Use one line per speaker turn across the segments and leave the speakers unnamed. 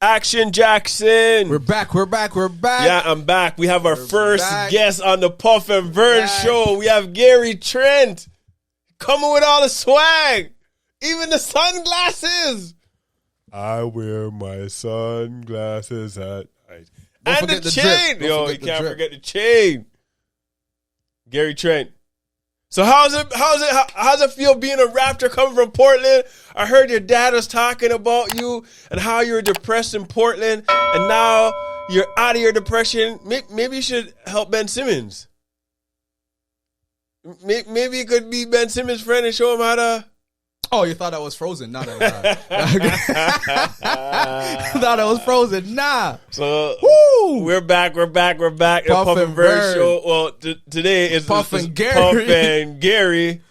Action Jackson.
We're back.
Yeah, I'm back. We have our first
back.
guest on the Puff and Vern show. We have Gary Trent coming with all the swag, even the sunglasses. I wear my sunglasses at night. And the chain. Yo, you can't forget the chain. Gary Trent. So how's it feel being a Raptor coming from Portland? I heard your dad was talking about you and how you were depressed in Portland, and now you're out of your depression. Maybe you should help Ben Simmons. Maybe you could be Ben Simmons' friend and show him how to.
Oh, you thought I was frozen? No. You thought I was frozen? Nah.
So
Woo!
we're back.
Puff
Puff and Vern show. Well, today is
Puff and Gary.
Puff and Gary.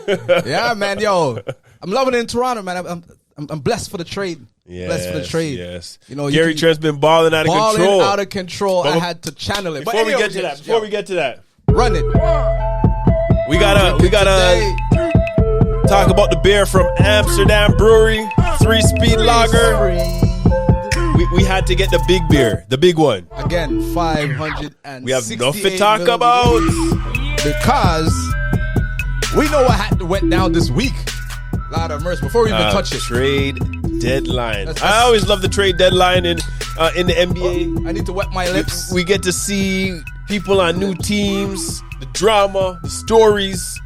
Yeah, man. Yo, I'm loving it in Toronto, man. I'm blessed for the trade. Blessed for the trade.
Yes.
You know,
Gary Trent's been balling out of control.
Out of control. I had to channel it.
Before we get to that,
run it.
We gotta talk about the beer from Amsterdam Brewery, 3-speed lager. We had to get the big beer, the big one.
Again, 500.
We have enough to talk about
because we know what went down this week. Lot of mercy. Before we even touch it,
trade deadline. I always love the trade deadline in the NBA.
I need to wet my lips.
We get to see people on new teams, the drama, the stories.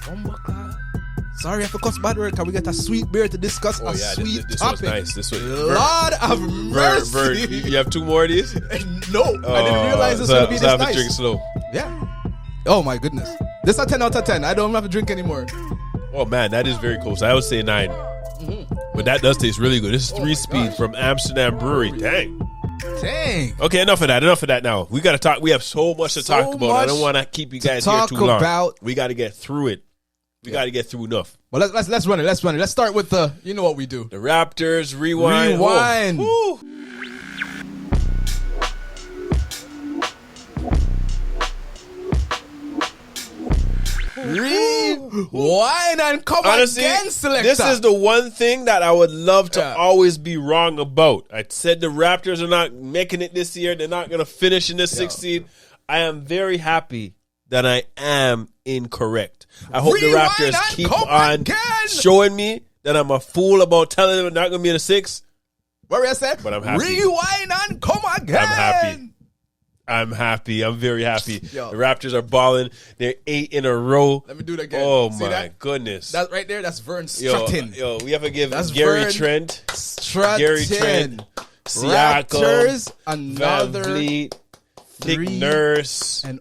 Oh my God. Sorry, I forgot bad word. Can we get a sweet beer to discuss sweet
this
topic?
Was nice. This was
Lord of mercy.
Vern, you have 2 more of these?
No, I didn't realize this was going to be this
have
nice.
To drink slow.
Yeah. Oh my goodness. This is a 10 out of 10. I don't have to drink anymore.
Oh man, that is very close. I would say 9. But that does taste really good. This is 3-speed from Amsterdam Brewery. Dang. Okay, enough of that now. We got to talk. We have so much to talk about. I don't want to keep you guys here too long. We got to get through it. We got to get through enough.
Well, let's run it. Let's start with the, you know what we do.
The Raptors Rewind.
Woo. Rewind and come again, selector.
This is the one thing that I would love to always be wrong about. I said the Raptors are not making it this year. They're not going to finish in the 6th seed. I am very happy that I am incorrect. I hope the Raptors keep on showing me that I'm a fool about telling them they're not going to be in the 6th.
What I said?
But I'm happy.
Rewind and come again.
I'm happy. I'm very happy. Yo. The Raptors are balling. They're 8 in a row.
Let me do that again.
Oh, my goodness.
That right there, that's Vern strutting.
Yo, we have to give Gary Trent.
Gary
Trent.
Siakam. Raptors, another
Van Vliet, Nick Nurse.
And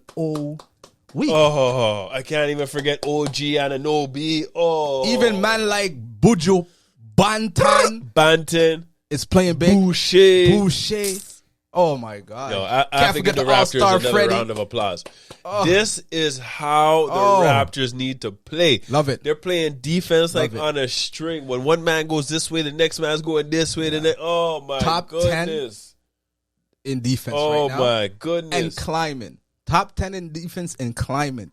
week.
Oh, I can't even forget OG Anunoby. Oh.
Even man like Buju Banton
is
playing big. Boucher. Oh my God!
Yo, I have to give the Raptors another round of applause. This is how the Raptors need to play.
Love it.
They're playing defense like on a string. When one man goes this way, the next man's going this way. Oh my
Top
goodness!
10 in defense
right
now.
Oh my goodness!
And climbing. Top 10 in defense and climbing.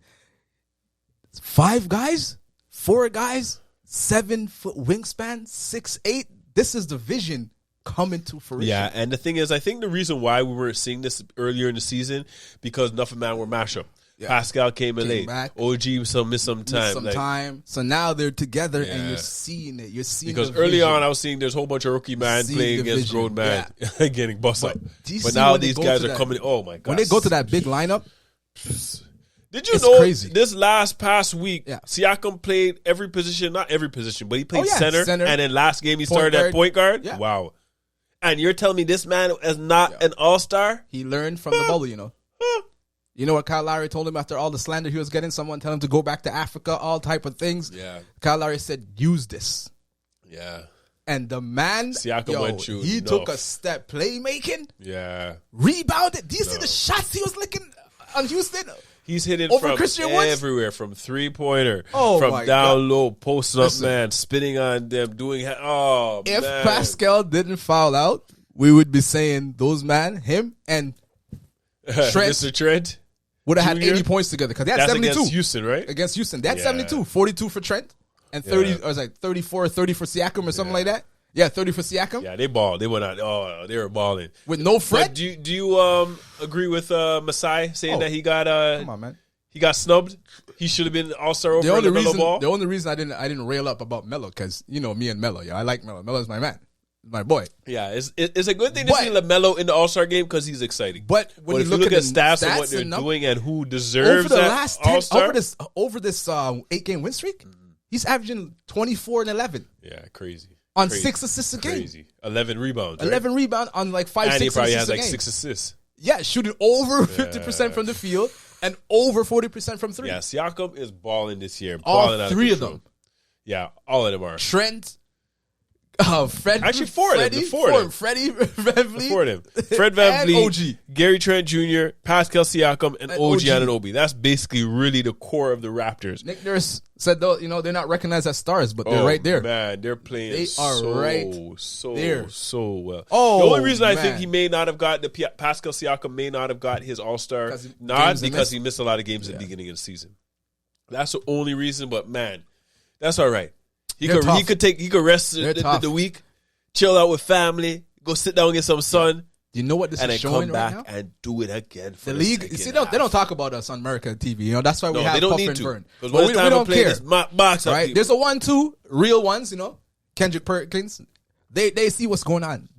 5 guys, 4 guys, 7-foot wingspan, 6'8". This is the vision coming to fruition.
Yeah, and the thing is, I think the reason why we weren't seeing this earlier in the season because Nuff and Man were mashup. Yeah. Pascal came in late. Back. OG missed some time.
So now they're together and you're seeing it. You're seeing
because
the
early
vision.
on I was seeing there's a whole bunch of rookie man playing against grown man getting bust up. But now these guys are coming. Oh my God!
When they go to that big lineup,
did you know crazy. This past week Siakam played every position, not every position, but he played center, and then last game he started at point guard. Yeah. Wow! And you're telling me this man is not an all-star?
He learned from the bubble, you know. You know what Kyle Lowry told him after all the slander he was getting? Someone tell him to go back to Africa, all type of things. Yeah. Kyle Lowry said, use this.
Yeah.
And the man,
Siakam went through
he took a step. Playmaking.
Yeah.
Rebounded. Do you see the shots he was licking on Houston?
He's hitting from everywhere, from 3-pointer, from down low, posting up, man, spitting on them, doing.
If Pascal didn't foul out, we would be saying those man, him and Trent,
Mr. Trent,
would have had 80 points together because they had 72
against Houston, right?
Against Houston, they had 72, 42 for Trent, and 30. Or it was like 34 or 30 for Siakam or something like that. Yeah, 30 for Siakam.
Yeah, they balled. They went out. Oh, they were balling.
With no Fred?
But do you agree with Masai saying that he got
come on, man.
he got snubbed? He should have been All-Star over the Melo ball.
The only reason I didn't rail up about Melo, because you know me and Melo. Yeah, I like Melo. Melo's my man. My boy.
Yeah, it's a good thing to see LaMelo in the All-Star game because he's exciting.
But when
if
you look
at stats and what they're doing and who deserves
over the
that
last
All-Star,
over this 8-game win streak, he's averaging 24 and 11.
Yeah, crazy.
On 6 assists a game.
Crazy. 11 rebounds.
11 rebounds on like 5,
and
6
he probably
assists
has like
a game.
6 assists.
Yeah, shooting over 50% from the field and over 40% from 3.
Yeah, Siakam is balling this year.
All
Balling out
3
of
of them.
Yeah, all of them are.
Trent, Fred.
Actually, 4 of them. The 4 of them.
Freddie VanVleet.
4 of them. Fred VanVleet,
OG.
Gary Trent Jr., Pascal Siakam, and OG
OG.
Anunoby. That's basically really the core of the Raptors.
Nick Nurse said, though, they're not recognized as stars, but they're right there.
Man, they're playing so well.
Oh,
the only reason I
man.
think he may not have got Pascal Siakam may not have got his All-Star, because he missed a lot of games at the beginning of the season. That's the only reason, but man, that's all right. He could rest the week, chill out with family, go sit down and get some sun.
You know what this
and
is
then
showing
come back
and
and do it again for
the league. You see, they don't talk about us on American TV. That's why we have Puff and Vern.
But we don't care. This box
right?
people.
There's a 1-2 real ones. Kendrick Perkins. They see what's going on.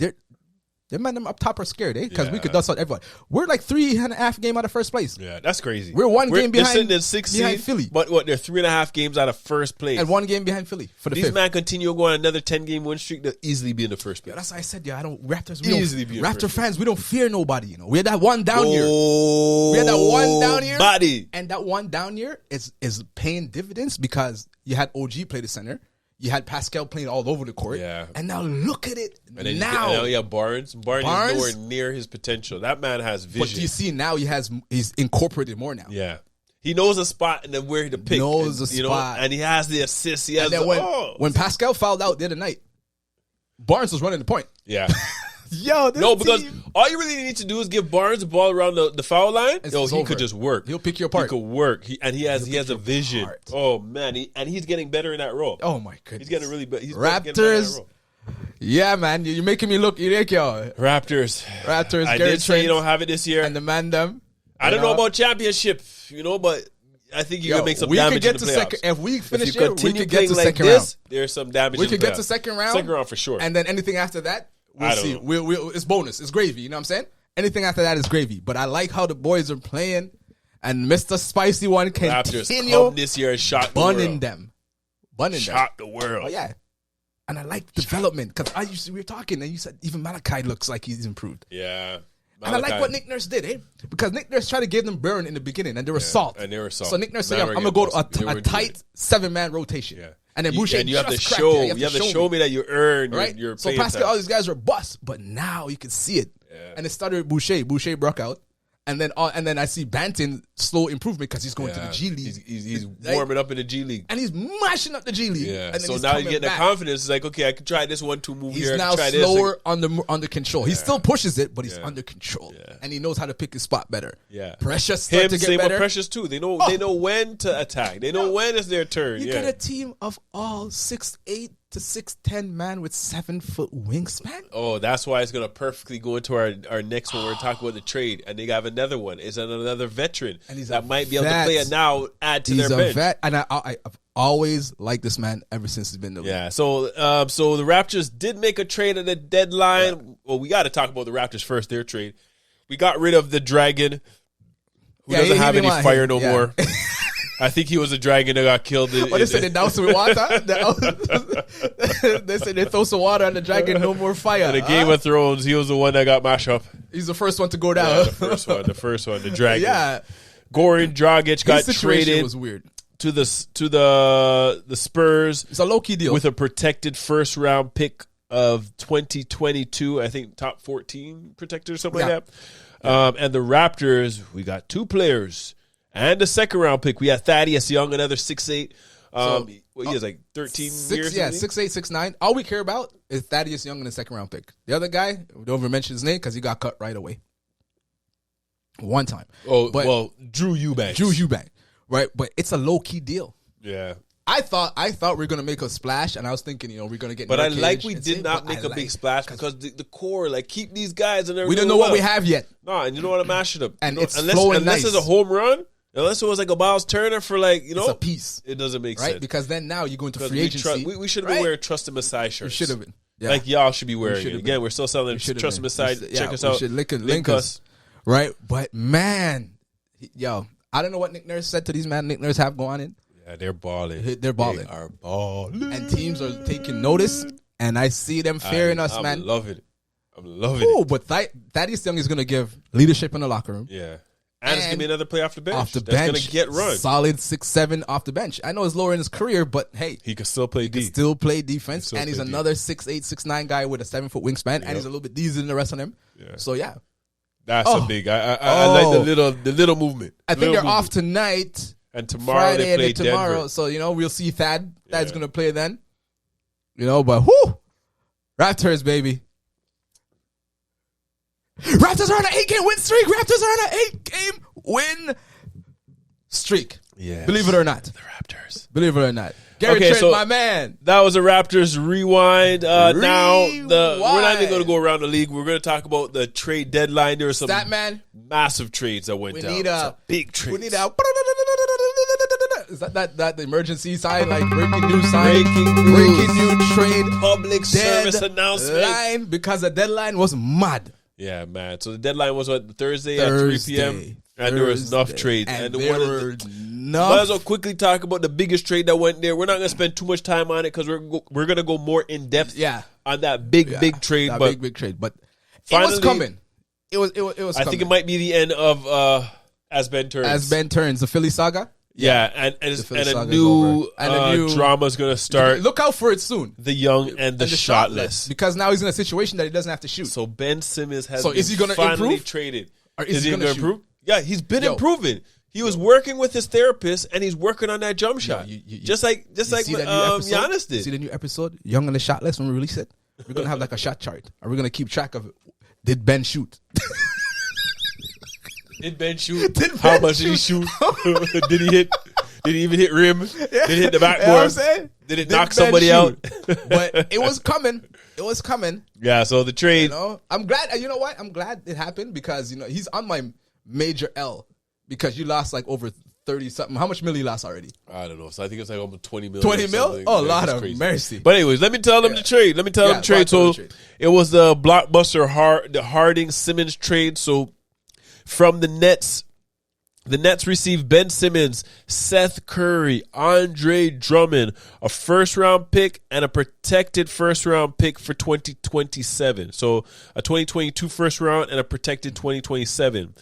They man them up top are scared, because we could dust out everyone. We're like 3.5 game out of first place.
Yeah, that's crazy.
We're one game behind.
They're sitting in 6th
behind
seed,
Philly,
but they're 3.5 games out of first place,
and 1 game behind Philly for the
These
5th.
man continue going another 10-game win streak. They'll easily be in the first place.
Yeah, that's why I said, I don't Raptors.
Raptor
fans, we don't fear nobody. We had that one down year. We had that one down year, and that one down year is paying dividends because you had OG play the center. You had Pascal playing all over the court.
Yeah.
And now look at it.
And then
now.
Barnes. Barnes is nowhere near his potential. That man has vision.
But do you see now he's incorporated more now.
Yeah. He knows a spot and then where to pick.
Spot.
And he has the assists. He has
when Pascal fouled out the other night, Barnes was running the point.
Yeah.
Because
all you really need to do is give Barnes the ball around the foul line. He could just work.
He'll pick you apart.
He could work. He has a vision. Apart. Oh man, he's getting better in that role.
Oh my goodness,
he's getting really better.
Raptors. Yeah, man, you're making me look.
Raptors.
I
did say you don't have it this year,
and the man them.
I don't know about championship, but I think you can make some damage in the playoffs.
If we finish
if you continue
we could get to
like
second
this,
round.
There's some damage.
We could get to second round.
Second round for sure.
And then anything after that, we'll see. It's bonus. It's gravy. You know what I'm saying? Anything after that is gravy. But I like how the boys are playing, and Mr. Spicy One
Raptors
continue
come this year and shock the world.
Shock
the world.
Oh yeah. And I like development because we were talking and you said even Malachi looks like he's improved.
Yeah.
And I like what Nick Nurse did, because Nick Nurse tried to give them burn in the beginning, and they were salt. So Nick Nurse said, "I'm gonna go to a tight 7-man rotation." Yeah. And then Boucher,
and you have to show, me that you earned your
so Pascal, all these guys were bust, but now you can see it. Yeah. And it started with Boucher. Boucher broke out. And then I see Banton slow improvement because he's going to the G League. He's
warming up in the G League.
And he's mashing up the G League.
Yeah.
And
so now he's getting the confidence. It's like, okay, I can try this 1-2 move here.
He's now slower under control. Yeah. He still pushes it, but he's under control. Yeah. And he knows how to pick his spot better.
Yeah.
Precious to get better.
Precious too. They know when to attack. They know when it's their turn.
You get a team of all 6'8" to 6'10" man with 7-foot wingspan.
Oh, that's why it's gonna perfectly go into our next one. We're talking about the trade, and they have another one. It's another veteran, and that might be able to play it now. Add to their bench. He's a vet,
and I've always liked this man ever since he's been there.
Yeah. So the Raptors did make a trade at the deadline. Yeah. Well, we got to talk about the Raptors first. Their trade. We got rid of the Dragon, who doesn't have any fire no more. I think he was a dragon that got killed.
They said they doused him with water. They said they throw some water on the dragon, no more fire.
In the Game of Thrones, he was the one that got mashed up.
He's the first one to go down.
Yeah, the first one, the dragon. Yeah, Goran Dragic got traded.
Was weird.
To the Spurs.
It's a low key deal
with a protected first round pick of 2022. I think top 14 protected or something like that. And the Raptors, we got 2 players. And the second round pick, we had Thaddeus Young, another 6'8". He has like 13 years.
Yeah, 6'8", 6'9". All we care about is Thaddeus Young and the second round pick. The other guy, we don't even mention his name because he got cut right away. One time.
Drew Eubanks.
Right? But it's a low key deal.
Yeah.
I thought we were gonna make a splash, and I was thinking, we're gonna get.
But I like
Nurkic
we
and
did
Save,
not
but
make
I
a big
like-
splash because the core, like, keep these guys and
we don't know what we have yet.
Nah, and you know what? I'm mashing up.
And it's
unless
flowing nice.
it's a home run, unless it was like a Miles Turner for like
It's a piece,
it doesn't make
right?
sense.
Because then now you go into
Because
free agency.
we should have been
right?
wearing Trust and Messiah shirts.
We should have been. Yeah.
Like y'all should be wearing
should
it.
have
Again,
been.
we're still selling
We should have
Trust and
been.
Messiah.
We should-
Check
yeah,
us
we
out.
should link us. Right? But man, I don't know what Nick Nurse said to these man Nick Nurse have going on.
Yeah, they're balling.
They're balling.
They are balling.
And teams are taking notice, and I see them fearing us, man.
I'm loving it. I'm loving
Ooh,
it.
but Thaddeus Young is going to give leadership in the locker room.
Yeah. And it's going to be another play off the bench.
Off the
That's
bench.
going to get run.
Solid 6'7" off the bench. I know it's lower in his career, but hey.
He can still play D.
Still play defense.
Still
And he's
play D.
another 6'8", 6'9" guy with a 7-foot wingspan. And he's a little bit easier than the rest of them.
Yeah.
So, yeah.
That's a big. I like the little movement.
I think they're off tonight.
And tomorrow
Friday
they play
and then tomorrow.
Denver.
So, we'll see Thad. Thad's
Yeah.
going to play then. But whoo! Raptors, baby. Raptors are on an 8-game win streak. Raptors are on an 8-game win streak.
Yes.
Believe it or not.
The Raptors.
Believe it or not. Gary
Okay,
Trent,
so-
my man.
That was a Raptors rewind. Now we're not even
Rewind.
going to go around the league. We're going to talk about the trade deadline. There were some
Stat man.
massive trades that went
We
down.
need
Some big trades.
We need a. Is that the emergency sign, like breaking news sign?
Breaking
news trade
public service announcement.
line, because the deadline was mad.
Yeah, man. So the deadline was what, Thursday at 3 p.m. And there was enough trades.
And
one
there
of the-
were
Might as
enough.
well quickly talk about the biggest trade that went there. We're not going to spend too much time on it because we're going to go more in depth on that big trade.
That
But
big trade. But it
finally,
was coming. It was
I
coming.
think it might be the end of As Ben Turns.
As Ben turns, the Philly saga.
Yeah, and
Philly
a
saga's
new,
over. And a new
drama's going to start.
Look out for it soon.
The young and the shotless.
Because now he's in a situation that he doesn't have to shoot.
So Ben Simmons has
So is he gonna
finally
improve?
traded.
Or is he
gonna
gonna shoot?
improve? Yeah, he's been
Yo.
improving. He was working with his therapist, and he's working on that jump shot,
you-
just like
You see that new episode?
Giannis did.
See the new episode, Young and the Shotless, when we release it? We're going to have like a shot chart. And we're going to keep track of it. Did Ben shoot?
Did Ben shoot?
Did
How
Ben
much did he shoot? Did he hit? Did he even hit rim? Did he hit the
You know
backboard?
what I'm saying?
Did it
Did
knock
Ben
somebody
shoot?
out?
But it was coming. It was coming.
Yeah. So the trade.
I'm glad. You know what? I'm glad it happened because, he's on my major L because you lost like over 30 something. How much million you lost already?
I don't know. So I think it's like almost 20 million.
20
or
mil?
something.
Oh, a
Yeah,
lot
it's
of
crazy.
mercy.
But anyways, let me tell them the trade. Let me tell them the trade.
go
So
to the trade.
it was the blockbuster the Harding Simmons trade. So from the Nets received Ben Simmons, Seth Curry, Andre Drummond, a first-round pick, and a protected first-round pick for 2027. So a 2022 first-round and a protected 2027.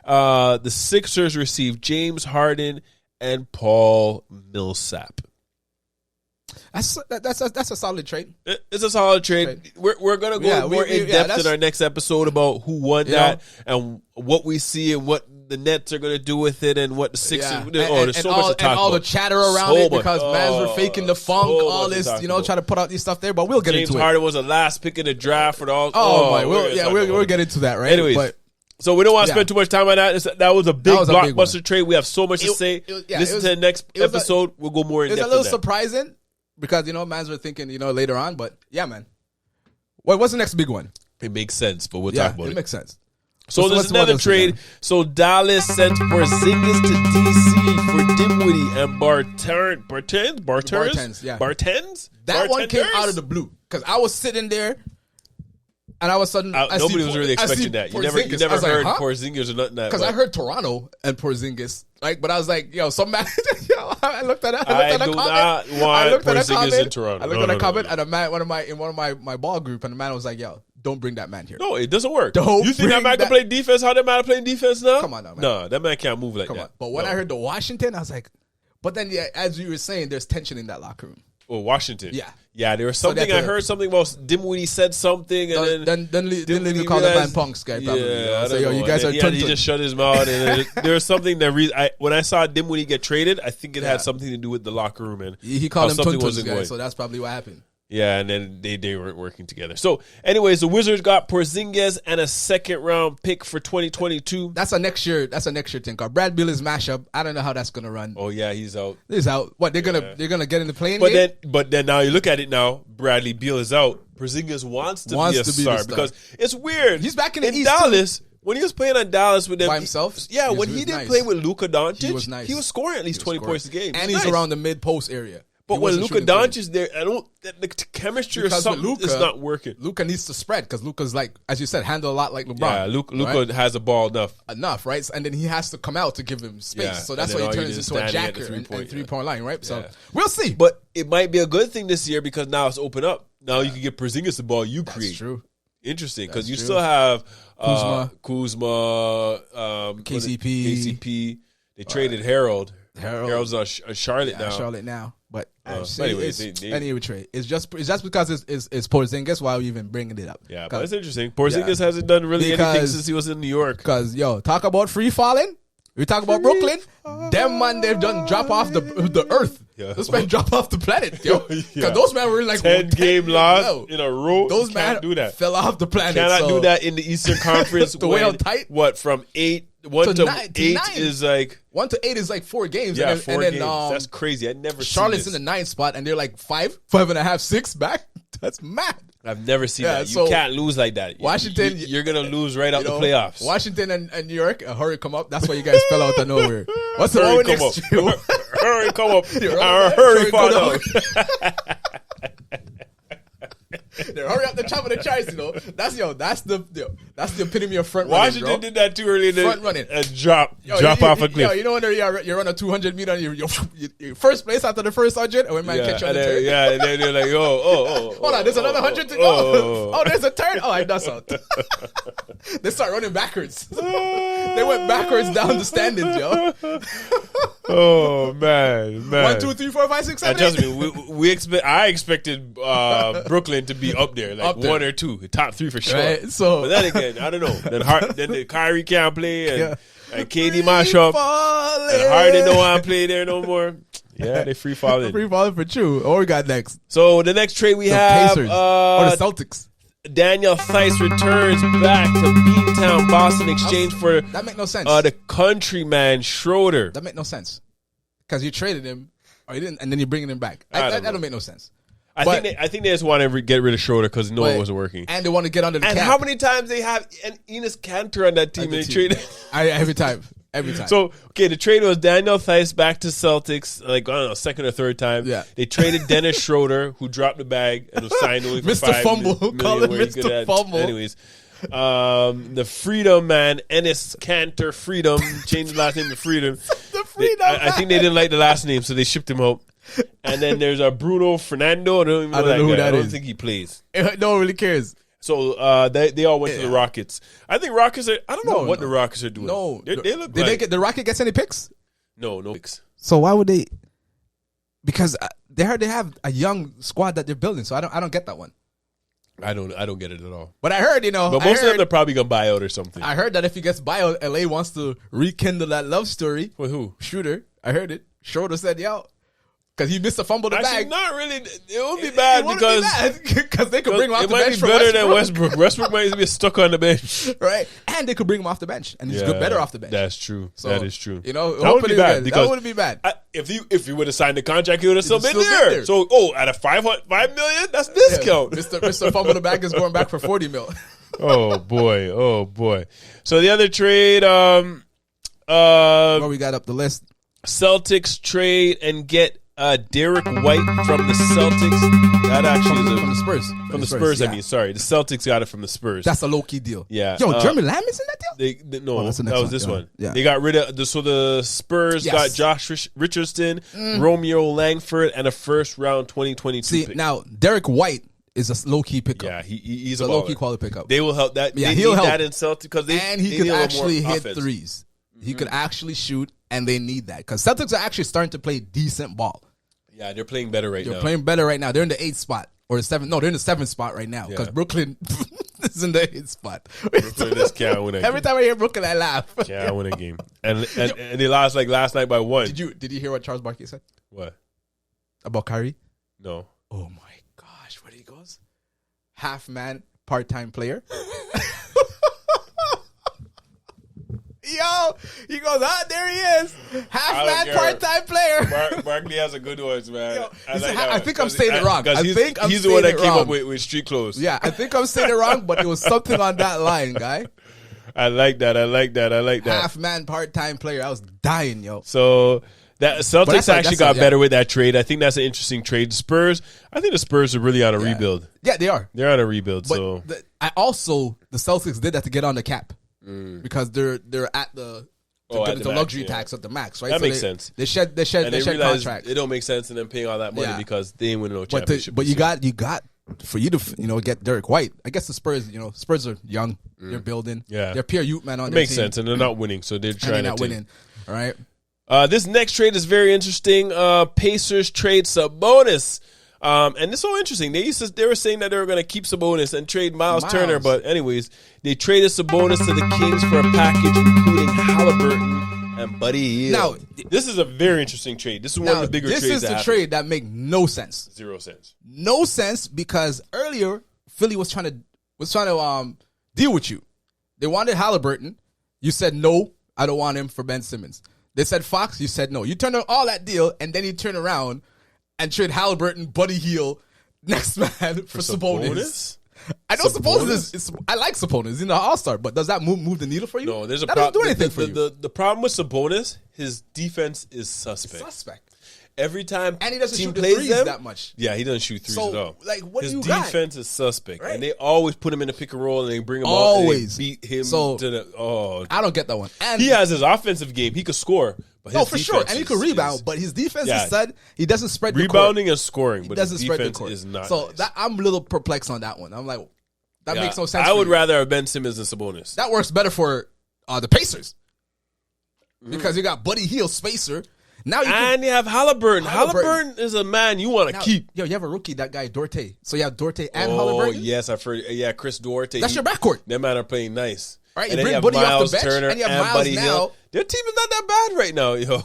The Sixers received James Harden and Paul Millsap.
That's a solid trade.
It's a solid trade. We're gonna go more in depth in our next episode about who won that and what we see and what the Nets are gonna do with it and what the Sixers. There's so much to talk
and all
about.
the chatter around it because mans were faking the funk,
so
all
much to
this,
talk about.
trying to put out these stuff there. But we'll get
James
into it.
Harden was the last pick in the draft for the all.
We'll get into that, right?
Anyways,
But
so we don't want to spend too much time on that. That was a big
was a big
blockbuster
one.
trade. We have so much to say. Listen to the next episode. We'll go more in
it's
depth.
a little
in that.
surprising because mans were thinking later on, but yeah, man. What's the next big one?
It makes sense, but we'll talk about
it
it.
makes sense.
So
What's
there's
the
another
other
trade. So Dallas sent Porzingis to DC for Dinwiddie and Bartends.
Yeah.
Bartends.
That one came
Bartenders?
out of the blue because I was sitting there, and all of a sudden
Nobody was really expecting that. You never heard Porzingis or nothing.
Because I heard Toronto and Porzingis, but I was like, some man. I looked at a comment.
I do not want Porzingis in Toronto.
I looked at a comment, and a man, in one of my ball group, and the man was like, "Yo, don't bring that man here."
No, it doesn't work.
Don't
you think that
bring
man can
that-
play defense? How that man playing defense now?
Come on now, man.
No, that man can't move like
Come
that.
on. But when I heard the Washington, I was like, but then as you were saying, there's tension in that locker room.
Well, Washington.
Yeah.
Yeah, there was something. I heard something about Dinwiddie said something, and
Then
Dinwiddie
call the man
realized-
punks guy. Probably,
Yeah, I
say,
don't know.
you guys
And
are
then he just shut his mouth. And there was something that when I saw Dinwiddie get traded, I think it
Yeah.
had something to do with the locker room and
He called
how
him
something
Tuntuns
wasn't
guy,
going.
so that's probably what happened.
Yeah, and then they weren't working together. So, anyways, the Wizards got Porzingis and a second-round pick for 2022.
That's a next year thing. Cause Brad Beal is mashup. I don't know how that's gonna run.
Oh yeah, he's out.
He's out. What they're gonna get in the playing game?
But then now you look at it now. Bradley Beal is out. Porzingis wants to be the star because it's weird.
He's back in the East
Dallas. Too. When he was playing on Dallas with them
by himself,
when he didn't play with Luka Doncic,
he was nice.
He was scoring at least 20 points a game,
and he's around the mid post area.
But when Luka Doncic is there, the chemistry because or something is not working.
Luka needs to spread because Luka's like, as you said, handle a lot like LeBron.
Yeah, Luka has the ball enough,
right? And then he has to come out to give him space. Yeah. So that's why he turns into a jacker and three-point line, right? So we'll see.
But it might be a good thing this year because now it's open up. Now you can get Porzingis the ball you create.
That's true.
Interesting because you still have Kuzma,
KCP.
They traded Harold. Harold's on Charlotte now.
Charlotte now. But
anyways,
any trade. It's just because it's Porzingis why we even bringing it up.
Yeah, but it's interesting. Porzingis hasn't done really anything since he was in New York.
Because talk about free falling. We talk about Brooklyn. Them man, they've done drop off the earth. Yeah. Those men drop off the planet, yo. Because those men were like
10-game loss in a row.
Those men
do that.
Fell off the planet.
Cannot do that in the Eastern Conference.
The way how tight.
What from 1 to 8 is like
1 to 8 is like 4 games.
Yeah, 4 games. That's crazy. I never.
Charlotte's
seen
in the 9th spot, and they're like 5.5, 6 back. That's mad.
I've never seen that. You can't lose like that.
Washington,
you're gonna lose right out the playoffs.
Washington and New York, a hurry come up. That's why you guys fell out of nowhere. What's the one next to you?
Hurry come up. Hurry fall down.
Hurry up the top of the charts, That's the epitome of front running.
Washington did that too early.
Front running.
Drop off a cliff.
You know when you run a 200 meter, you're first place after the first 100, and when man catch you on the turn.
Yeah, and then they're like,
hold on, there's another 100 to go. Oh, there's a turn. Oh, I dust out. They start running backwards. They went backwards down the standings, yo.
Oh man.
1, 2, 3, 4, 5, 6, 7.
Trust me, I expected Brooklyn to be up there, like 1 or 2, top 3 for sure.
Right, so,
but then again, I don't know. Then the Kyrie can't play, and KD mash up, and Harden don't want to play there no more. Yeah, they free falling.
Free falling for true. What we got next?
So the next trade we have,
Pacers or the Celtics.
Daniel Theis returns back to Beantown, Boston, in exchange for
that make no sense.
The countryman Schroeder.
That make no sense because you traded him, or you didn't, and then you're bringing him back. That don't make no sense.
I think they just want to get rid of Schroeder because no one wasn't working,
and they want to get under the cap.
And how many times they have Enes Kanter on that team? And they traded
every time.
So, the trade was Daniel Theis back to Celtics, like, I don't know, second or third time.
Yeah.
They traded Dennis Schroeder, who dropped the bag and was signed only for
Mr.
$5
Fumble.
million.
Call him Mr. Fumble.
Anyways, the Freedom man, Enes Kanter Freedom, changed his last name to Freedom.
The Freedom
I think they didn't like the last name, so they shipped him out. And then there's Bruno Fernando. I don't even know who that is. I don't think he plays.
No one really cares.
So they all went to the Rockets. I think Rockets are. I don't know what the Rockets are doing.
No,
they look.
Did they get the Rocket gets any picks?
No picks.
So why would they? Because they have a young squad that they're building. So I don't get that one.
I don't get it at all.
But I heard,
but most of them are probably gonna buy out or something.
I heard that if he gets buyout, LA wants to rekindle that love story.
With who?
Schroeder. I heard it. Schroeder said, "Yo." Because he missed a fumble the bag.
Not really. It won't be bad because
they could bring him off the bench.
It might be better than Westbrook. Westbrook might be stuck on the bench,
right? And they could bring him off the bench, and he's better off the bench.
That's true. So, that is true.
That wouldn't be bad. That wouldn't be bad.
If he would have signed the contract, he would have still been there. So, at a $5 million, that's discount.
Mr. Fumble the bag is going back for $40 million.
Oh boy. So the other trade,
what we got up the list?
Celtics trade and get Derek White from the Celtics. That actually is
from the Spurs.
From the Spurs, yeah. I mean, sorry. The Celtics got it from the Spurs.
That's a low-key deal.
Yeah.
Yo, Jeremy Lamb is in that deal?
No, that was this one.
Yeah.
They got rid of the Spurs got Josh Richardson, Romeo Langford, and a first-round 2022 pick.
Now, Derek White is a low-key pickup.
Yeah, he's
a low-key quality pickup.
They will help that.
Yeah,
he'll help that in Celtics because
he could actually hit threes. He could actually shoot, and they need that because Celtics are actually starting to play decent ball.
Yeah, they're playing better right now.
They're playing better right now. They're in the 8th spot or the 7th. No, they're in the 7th spot right now because Brooklyn is in the 8th spot.
Brooklyn just can't win a game.
Every time I hear Brooklyn, I laugh.
Can't win a game, and they lost like last night by 1.
Did you hear what Charles Barkley said?
What
about Kyrie?
No.
Oh my gosh, goes, half man, part-time player. Yo, he goes, there he is. Half man, part-time player.
Barkley has a good one, man.
Yo, I think I'm saying it wrong.
He's the one that came up with street clothes.
Yeah, I think I'm saying it wrong, but it was something on that line, guy.
I like that.
Half man, part-time player. I was dying, yo.
So that Celtics actually got better with that trade. I think that's an interesting trade. Spurs, I think the Spurs are really on a rebuild.
Yeah, they are.
They're on a rebuild.
But the Celtics did that to get on the cap because they're at the luxury tax at the max, right?
That makes sense.
They shed contract.
It don't make sense in them paying all that money because they ain't winning no championship.
But you got for you to get Derek White. I guess the Spurs are young. They're building. Yeah, they're Pierre Youthman on. It
makes sense, and they're not winning, so they're trying to
winning. All right.
This next trade is very interesting. Pacers trade Sabonis. And it's so interesting. They were saying that they were going to keep Sabonis and trade Miles Turner, but anyways, they traded Sabonis to the Kings for a package including Halliburton and Buddy Hield. Now, this is a very interesting trade. This is one of the bigger trades.
This is the trade that make no sense.
0 cents.
No sense because earlier Philly was trying to deal with you. They wanted Halliburton. You said no, I don't want him for Ben Simmons. They said Fox, you said no. You turned on all that deal, and then you turn around and trade Halliburton, Buddy Hield, next man for Sabonis. I know Sabonis. I like Sabonis. He's an all-star, but does that move the needle for you?
No, there's a
problem. That doesn't do anything for you.
The problem with Sabonis, his defense is suspect. Every time
and he doesn't
team
shoot the
plays
threes
them,
that much.
Yeah, he doesn't shoot threes at all.
Like, what
his
do you got?
His defense is suspect,
right?
and they always put him in a pick and roll, and they bring him
always
up, and they beat him
so,
to the.
I don't get that one. And
he has his offensive game; he could score, but his
for sure, and he could rebound. But his defense is said he doesn't spread the court.
Rebounding and scoring, but
doesn't
his
spread
defense
the court.
is not.
So
nice.
I'm a little perplexed on that one. I'm like, that makes no sense.
I would rather have Ben Simmons than Sabonis.
That works better for the Pacers because you got Buddy Hield, spacer. Now you have
Halliburton. Halliburton is a man you want to keep.
Yo, you have a rookie, that guy Dorte. So you have Dorte and Halliburton.
Oh yes, I've heard. Yeah, Chris Duarte.
That's your backcourt.
Them man are playing nice.
Right,
and
you bring Buddy off the bench, Turner and you have Miles
Buddy
now.
Hield. Their team is not that bad right now, yo.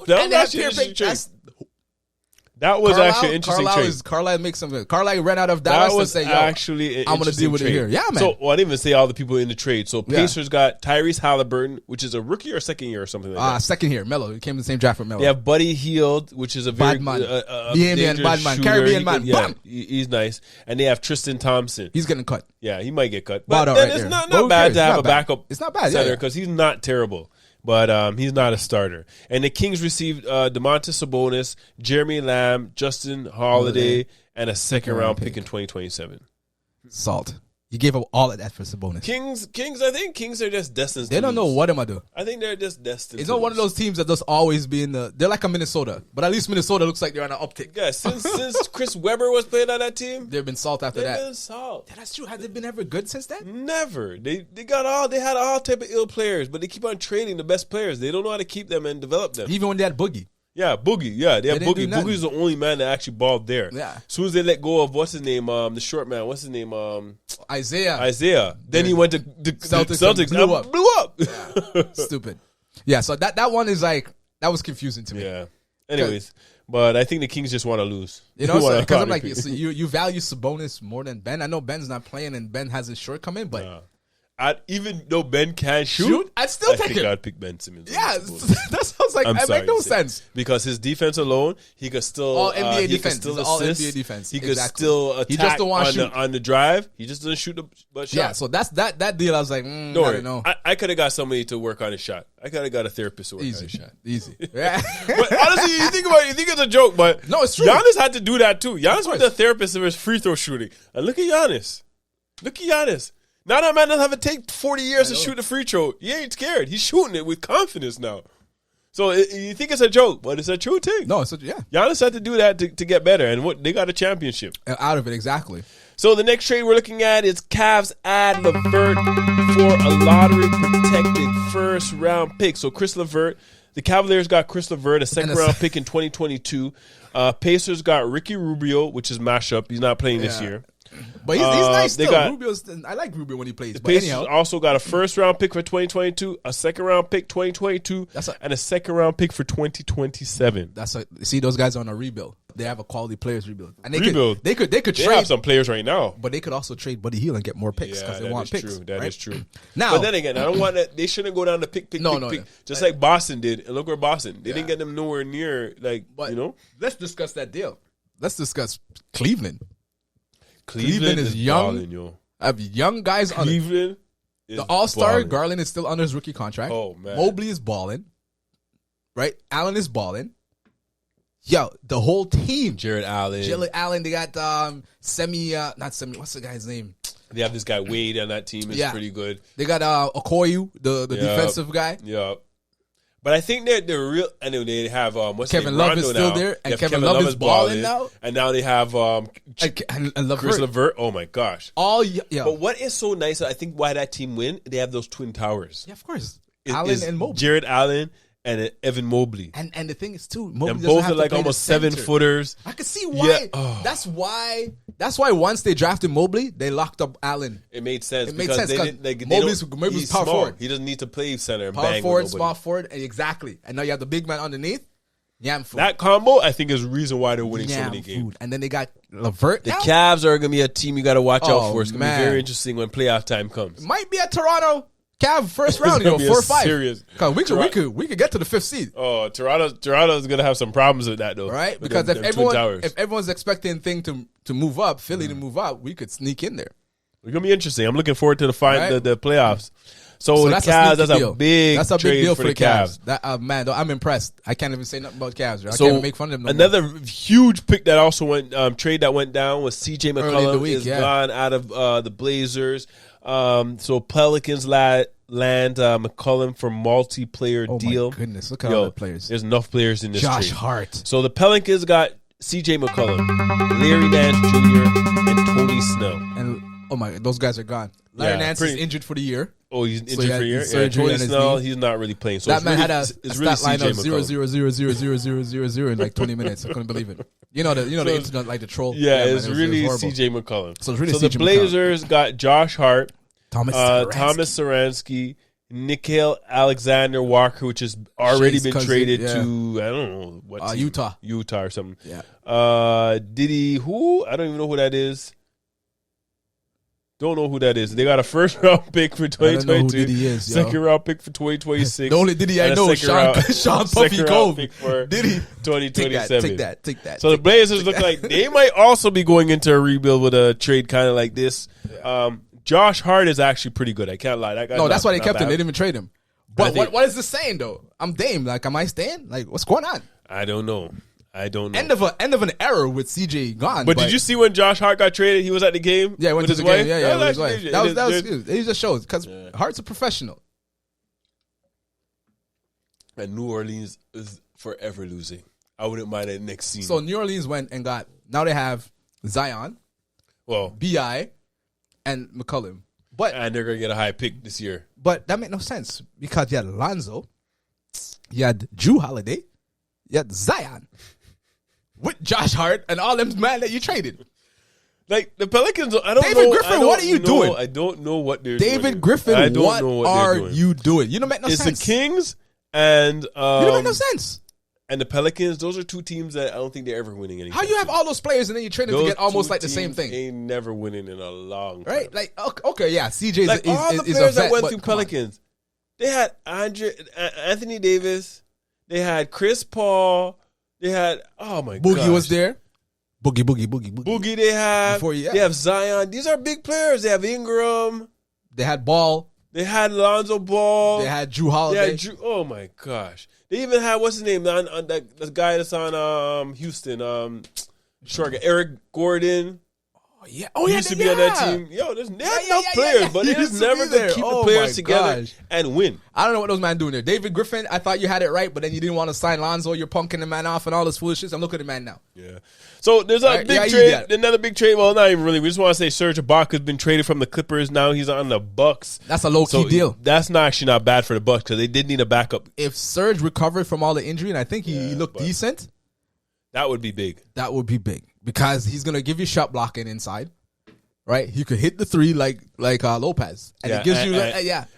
That was actually an interesting trade.
Carlisle makes something. Carlisle ran out of Dallas and said,
actually
I'm going to deal with it here. Yeah, man.
So, I didn't even say all the people in the trade. So, Pacers got Tyrese Halliburton, which is a rookie or second year or something like that.
Second year. Melo. He came in the same draft with Melo.
They have Buddy Hield, which is a very
bad man. Caribbean man.
Yeah, he's nice. And they have Tristan Thompson.
He's getting cut.
Yeah, he might get cut. But then it's not bad to have a backup center because he's not terrible. But he's not a starter. And the Kings received DeMontis Sabonis, Jeremy Lamb, Justin Holiday, and a second-round pick in 2027.
Salt. You gave up all of that for Sabonis.
Kings. I think Kings are just destined.
They don't know what am I do.
I think they're just destined.
It's not one of those teams that just always be in the. They're like a Minnesota, but at least Minnesota looks like they're on an uptick.
Yeah, since Chris Webber was playing on that team,
they've been salt after that.
They've been salt.
Yeah, that's true. Has they been ever good since then?
Never. They had all type of ill players, but they keep on trading the best players. They don't know how to keep them and develop them.
Even when they had Boogie.
Yeah, Boogie. Yeah, they have Boogie. Boogie's the only man that actually balled there.
Yeah.
As soon as they let go of what's his name, the short man. What's his name?
Isaiah.
Then he went to the Celtics.
Blew up. Yeah. Stupid. Yeah. So that one is like that was confusing to me.
Yeah. Anyways, but I think the Kings just want to lose.
You know, because I'm like, so you value Sabonis more than Ben. I know Ben's not playing and Ben has his shortcoming, but.
Even though Ben can't shoot,
I'd still take him.
I'd pick Ben Simmons.
Yeah, that sounds like it makes no sense.
Because his defense alone, he could still
all NBA defense.
All
NBA defense.
He could still attack on the drive. He just doesn't shoot the shot.
Yeah, so that's that deal. I was like, I don't know.
I could have got somebody to work on his shot. I could have got a therapist to work on his shot.
Easy.
Yeah. But honestly, you think it's a joke, but
no, it's true.
Giannis had to do that too. Giannis went to a therapist of his free throw shooting. And look at Giannis. Now that man doesn't have to take 40 years to shoot the free throw. He ain't scared. He's shooting it with confidence now. So you think it's a joke, but it's a true thing.
No,
Giannis had to do that to get better, and they got a championship.
Out of it, exactly.
So the next trade we're looking at is Cavs add LeVert for a lottery-protected first-round pick. So Chris LeVert, the Cavaliers got Chris LeVert, a second-round pick in 2022. Pacers got Ricky Rubio, which is mashup. He's not playing this year.
But he's nice
They
still. I like Rubio when he plays.
The
But
Pacers
anyhow,
also got a first-round pick for 2022, a second-round pick 2022, and a second-round pick for 2027.
See, those guys are on a rebuild. They have a quality players rebuild. And they
Rebuild.
Could
They
trade
have some players right now.
but they could also trade Buddy Hield and get more picks because they want picks.
That is true.
Now,
But then again, I don't want that. They shouldn't go down to pick.
No.
Just like Boston did. And look where Boston. They didn't get them nowhere near,
let's discuss that deal. Let's discuss Cleveland.
Cleveland
is young.
balling, yo.
Have young guys on it.
Cleveland is
The All-Star,
balling.
Garland is still under his rookie contract.
Oh, man.
Mobley is balling. Right? Allen is balling. Yo, the whole team.
Jared Allen.
They got what's the guy's name?
They have this guy Wade on that team. Is pretty good.
They got Okoye, the defensive guy.
Yeah. But I think they're real. I know they have
Kevin Love is still there, and Kevin Love is balling now.
And now they have
And
Chris LeVert. Oh my gosh!
Yeah.
But what is so nice? I think why that team win? They have those twin towers.
Yeah, of course.
Is
Allen and Mobley.
Jared Allen and Evan Mobley.
And the thing is too, Mobley
And
doesn't
both
have
are
to
like
play the
almost
center.
7-footers.
I can see why.
Yeah. Oh.
That's why once they drafted Mobley, they locked up Allen.
It made sense.
It made
because
sense,
they
'cause
didn't. Like,
Mobley's
he's
power
small.
forward.
He doesn't need to play center and
Power
bang
forward,
with
small
nobody.
forward, exactly. And now you have the big man underneath. Yam food.
That combo, I think, is the reason why they're winning so many games.
And then they got LeVert.
The Cavs are going to be a team you got to watch out for. It's going to be
man.
very interesting when playoff time comes.
Might be at Toronto. Cav first round,
gonna be
4 or 5.
serious-
Cause we could get to the 5th seed.
Oh, Toronto's going to have some problems with that, though.
Right?
With
Because
them Twin Towers.
if everyone's expecting thing to move up, Philly to move up, we could sneak in there.
It's going to be interesting. I'm looking forward to the playoffs. So the
that's
Cavs,
a sneaky deal.
that's a big
deal
for the Cavs.
That man, though, I'm impressed. I can't even say nothing about Cavs. Right? I
So
can't even make fun of them. No
another
more.
huge pick that also went trade that went down was CJ
Early in the
McCollum
week,
is
yeah.
gone out of the Blazers. So Pelicans land McCollum for multiplayer deal.
My goodness, look at all the players.
There's enough players in this
Josh
trade.
Hart.
So the Pelicans got CJ McCollum, Larry Nance Jr., and Tony Snell.
And those guys are gone. Larry Nance is injured for the year.
Oh, he's injured
he
for
had
a year.
surgery
Tony
on his
Snell,
knee.
he's not really playing. So
That man had a
it's really
stat line
CJ
of
McCollum.
0 in like 20 minutes. I couldn't believe it. You know the internet, like the troll.
Yeah,
man,
it's
it was
really
horrible.
CJ McCollum.
So it's really
the
CJ
Blazers got Josh Hart,
Thomas
Saransky, Nickeil Alexander Walker, which has already
Shay's
been
cousin,
traded
yeah.
to I don't know what team?
Utah
or something.
Yeah.
Diddy who? I don't even know who that is. Don't know who that is. They got a first round pick for 2022.
Diddy is, yo.
Second round pick for 2026.
The only Diddy I
and a
know is
second
Sean
second
Puffy
round
Cove.
pick for
Diddy.
2027.
Take that.
So the Blazers look like they might also be going into a rebuild with a trade kind of like this. Josh Hart is actually pretty good. I can't lie. That guy's
That's why they
not
kept him.
bad.
They didn't even trade him. But
think-
what is this saying though? I'm Dame. Like, am I staying? Like, what's going on?
I don't know.
End of an era with CJ gone.
But did you see when Josh Hart got traded? He was at the game.
Yeah, he went
with
to
his
the
wife.
game. Yeah, with his
actually
wife.
good.
That was good. It just shows because Hart's a professional.
And New Orleans is forever losing. I wouldn't mind that next season.
So New Orleans went and got. Now they have Zion,
well,
Bi, and McCollum.
and they're gonna get a high pick this year.
But that made no sense because you had Lonzo, you had Drew Holiday, you had Zion, with Josh Hart and all them man that you traded.
Like the Pelicans, I don't know.
David Griffin, what are you doing?
I don't know what they're doing.
David Griffin,
I don't
what
know what
are
they're doing.
you doing? You don't make no
It's
sense.
the Kings and
You don't make no sense.
and the Pelicans. Those are two teams that I don't think they're ever winning anything.
How you have all those players and then you trade them to
Those
get almost
two
like the same
teams
thing,
Ain't never winning in a long time.
right? Like, okay, yeah, CJ
Like
is
all the
is
players
a
that
vet,
went
but
through
come on.
Pelicans, they had Anthony Davis, they had Chris Paul, they had
Boogie
gosh.
was there. Boogie.
Boogie, they have.
Before, yeah.
They have Zion. These are big players. They have Ingram.
They had Ball.
They had Lonzo Ball.
They had Drew
They
Holiday.
had Drew. Oh my gosh! They even had what's his name? The guy that's on Houston. Short guy, Eric Gordon.
yeah.
He used to be on that team. Yo, there's enough players, but
He
they just
used to
never
be there.
could keep the
Oh
players
my
together
gosh.
and win.
I don't know what those man doing there. David Griffin, I thought you had it right, but then you didn't want to sign Lonzo. You're punking the man off and all this foolishness. I'm looking at the man now.
Yeah. So there's a
Right,
big
yeah, you
trade,
got it.
another big trade. Well, not even really. We just want to say Serge Ibaka's been traded from the Clippers. Now he's on the Bucks.
That's a low-key deal.
That's not actually not bad for the Bucks because they did need a backup.
If Serge recovered from all the injury, and I think he looked decent,
That would be big.
that would be big because he's going to give you shot blocking inside. right? He could hit the three like Lopez, and it gives you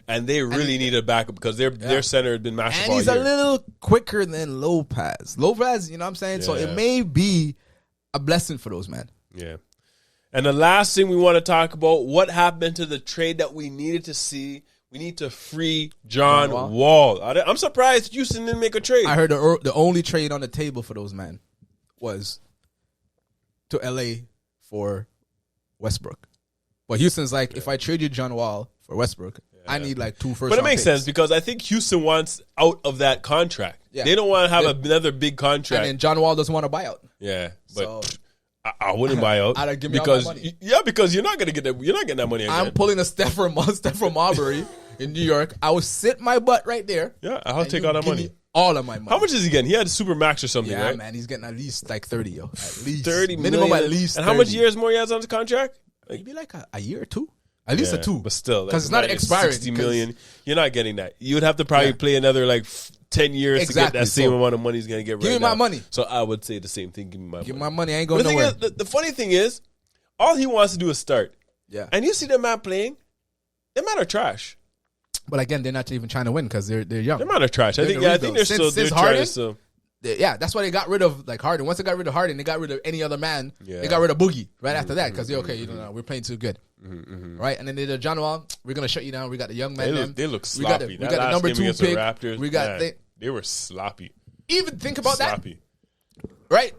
And they really need a backup because their center has been mashed up
And
all
he's
year.
a little quicker than Lopez. Lopez, you know what I'm saying? So it may be a blessing for those men.
Yeah. And the last thing we want to talk about, what happened to the trade that we needed to see? We need to free John Wall. I'm surprised Houston didn't make a trade.
I heard the only trade on the table for those men was to LA for Westbrook. But Houston's like, if I trade you John Wall for Westbrook, I need like 2 first.
But it makes sense because I think Houston wants out of that contract. Yeah. They don't want to have another big contract.
And then John Wall doesn't want to buy out.
Yeah, but I wouldn't buy out
give me all my money.
Because you're not gonna get that. You're not getting that money again.
I'm pulling a Steph from Marbury in New York. I will sit my butt right there.
Yeah, I'll take all that money.
All of my money.
How much is he getting? He had a super max or something, right?
Yeah, man, he's getting at least like 30, yo. At least
30
minimum,
million.
at least.
And
30.
how much years more he has on his contract?
Maybe like a year or two. At least a 2.
But still,
because it's not expiring.
60 million. You're not getting that. You would have to probably play another like 10 years to get that same amount of money he's going to get.
Give me my money.
So I would say the same thing. Give me my money.
Give me my money. I ain't going nowhere.
The funny thing is, all he wants to do is start.
Yeah.
And you see that man playing, that man are trash.
But again, they're not even trying to win because they're young.
That man are trash. I think they're still
Harden,
trying to.
Yeah, that's why they got rid of like Harden. Once they got rid of Harden, they got rid of any other man. Yeah. They got rid of Boogie right after that because we're playing too good. Right? And then they did John Wall, we're going to shut you down. We got the young man.
They look sloppy.
We got the number 2 pick.
The Raptors,
we got
they were sloppy.
Even think about that. Right?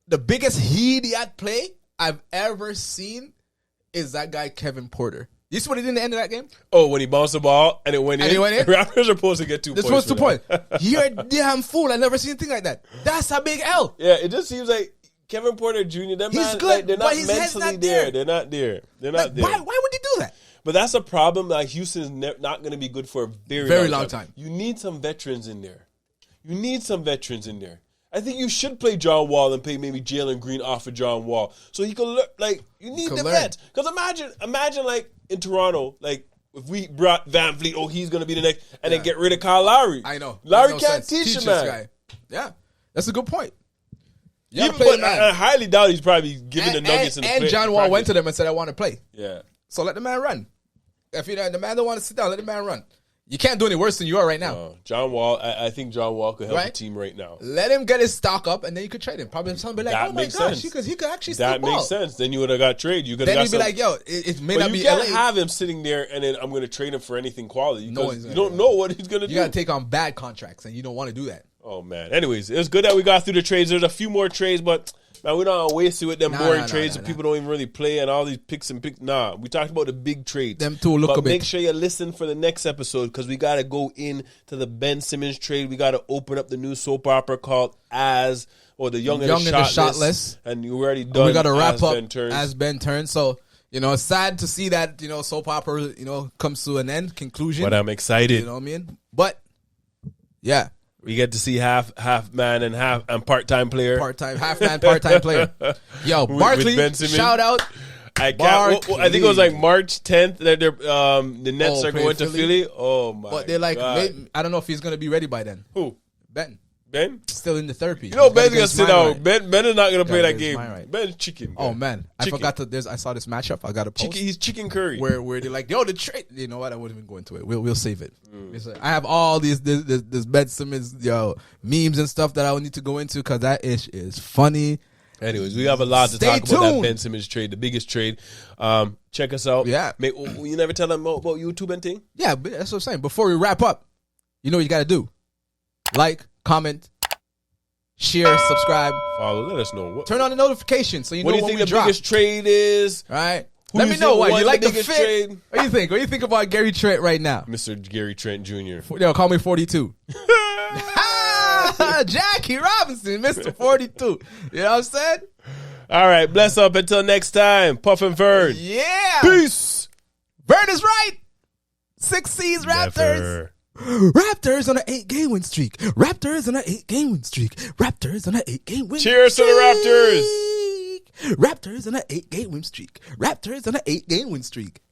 The biggest heat play I've ever seen is that guy Kevin Porter. You see what he did in the end of that game?
Oh, when he bounced the ball and it went in? Raptors are supposed to get 2 points.
This was 2 points. You're a damn fool. I've never seen anything like that. That's a big L.
Yeah, it just seems like Kevin Porter Jr., that man,
good,
like, they're not
his
mentally there. They're not there. They're not there.
Why would he do that?
But that's a problem. Like, Houston's not going to be good for a very long time. You need some veterans in there. I think you should play John Wall and play maybe Jalen Green off of John Wall so he could look like you need the vets. Because imagine like in Toronto, like if we brought Van Vliet, he's going to be the next, and then get rid of Kyle Lowry.
I know.
Lowry can't teach him, man.
Guy. Yeah, that's a good point.
I highly doubt he's probably giving the Nuggets in the
And John Wall went to them and said, I want to play.
Yeah.
So let the man run. If the man don't want to sit down, let the man run. You can't do any worse than you are right now.
John Wall, I think John Wall could help the team right now.
Let him get his stock up, and then you could trade him. Probably somebody like, oh my gosh, he could actually still ball.
That makes sense. Then you would have got trade. You could
then
have
you'd be like, yo, it may not be
LA. You can't have him sitting there and then I'm going to trade him for anything quality. Because you don't know what he's going to do.
You got to take on bad contracts, and you don't want to do that.
Oh, man. Anyways, it was good that we got through the trades. There's a few more trades, but man, we don't waste it with them boring trades that people don't even really play and all these picks. Nah, we talked about the big trades.
Them two look a bit.
Make sure you listen for the next episode because we got to go into the Ben Simmons trade. We got to open up the new soap opera called The Young and the Shotless. And you already done.
We got to wrap up As Ben Turns. So, it's sad to see that, soap opera, comes to an end, conclusion.
But I'm excited.
You know what I mean? But, yeah.
We get to see half man and part-time player.
Half man, part-time player. Yo, Barkley, shout out.
I think it was like March 10th that the Nets are going to Philly. Oh my!
But they're like, I don't know if he's going to be ready by then.
Who?
Ben
still
in the therapy.
Ben's gonna sit out. Ben is not gonna play that game. Ben's chicken.
Oh man, I forgot I saw this matchup. I got to post.
He's chicken curry.
Where they're like, yo, the trade. You know what? I wouldn't even go into it. We'll save it. I have all this Ben Simmons memes and stuff that I will need to go into because that ish is funny.
Anyways, we have a lot to talk about that Ben Simmons trade, the biggest trade. Check us out.
Yeah.
You never tell them about YouTube and thing?
Yeah, that's what I'm saying. Before we wrap up, you know what you got to do. Like, comment, share, subscribe.
Follow. Let us know.
Turn on the notification so you know when we drop. What do you think the biggest
trade is?
All right. Let me know what you like the fit. Trade? What do you think? What do you think about Gary Trent right now?
Mr. Gary Trent Jr.
Call me 42. Jackie Robinson, Mr. 42. You know what I'm saying?
All right. Bless up. Until next time. Puff and Vern.
Yeah.
Peace.
Vern is right. 6 C's Raptors. Never. Raptors on an 8-game win streak. Raptors on an 8-game win streak. Raptors on an 8-game win streak.
Cheers to the Raptors.
Raptors on an 8-game win streak. Raptors on an 8-game win streak.